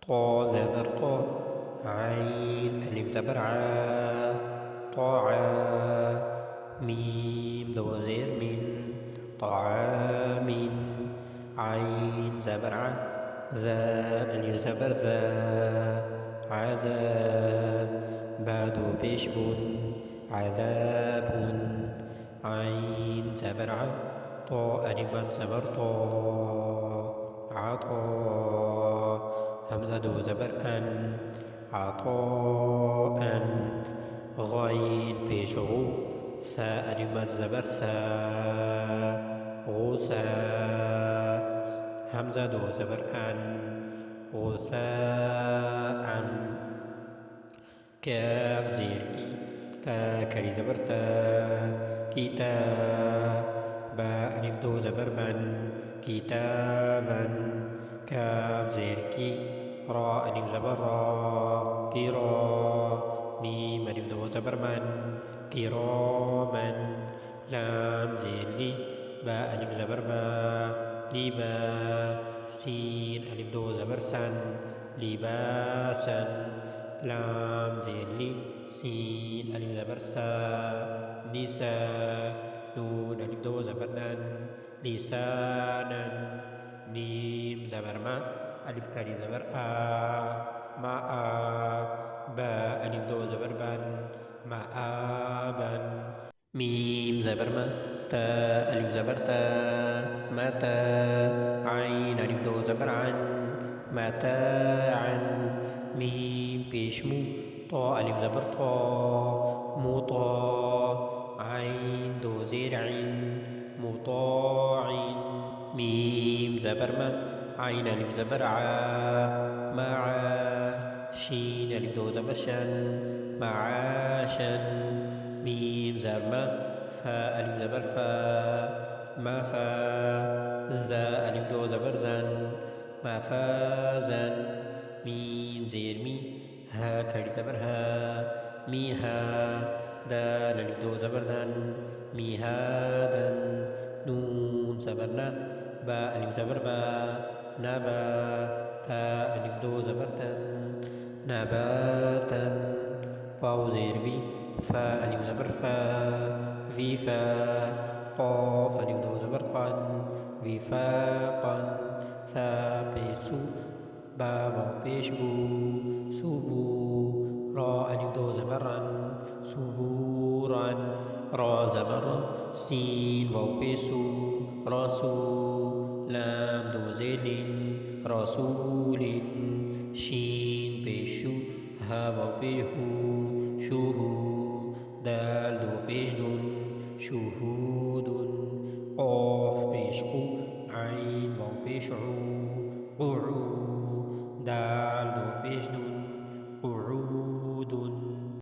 طا زبر طا. عين ألف زبر ع. طاعا. ميم دو زير من. طعام. عين زبر ع. ذال ألف زبر ذا. عذاب. بعد بيش بن. عذاب. عين زبر ع. طاء ألف مد زبر طا. عطاء. همزة دو زبر أن. عطاء. غين بيش غو. ثاء ألف مد زبر ثا. غثاء. همزة دو زبر أن. غثاء. كاف زير كي. تا كري زبر تا. كتاب. باء ألف دو زبر بن. كتابا. كاف زير كي. راء ألف زبر را. كرا. ميم ألف دو زبر من. كراما. لام زير لي. باء ألف زبر با. لبا. سين ألف دو زبر سن. لباسا. لام زير لي. سين ألف زبر سا. نساء. نون ألف دو زبر نن. لسانا. ميم زبر ما. ألف كاري زبر آ. ما آ. باء ألف دو زبر بن. مآبا. ميم زبر ما. تا ألف زبر تا. متى. عين ألف دو زبر عن. متاعا. ميم بيشمو. طاء ألف زبر طا. مطاع. عين دو زير عين. مطاع. ميم زبر ما. عين ألف زبر ع. معا. شين ألف دو زبر شن. معاشا. ميم زبر ما. فاء ألف زبر فا. مفا. زاء ألف دو زبر زن. مفازا. ميم زير مي. ها كري زبر ها. ميها. دال ألف دو زبر دن. ميهادا. نون زبر نا. باء ألف زبر با. نبا. تاء ألف دو زبر تن. نباتا. واو زير في. فاء ألف زبر فا. في فا. قاف ألف دو زبر قن. وفاقا. ثاء بيسو. با واو بيش بو. سبو. راء ألف دو زبر رن. سبورا. را زبر سين واو بيسو. رسو. لام دو زين. رسول. شين بيشو. ها واو بيهو. شوهو. دال دو بيش دون. شهود. قاف بيشقو. عين واو بيشعو.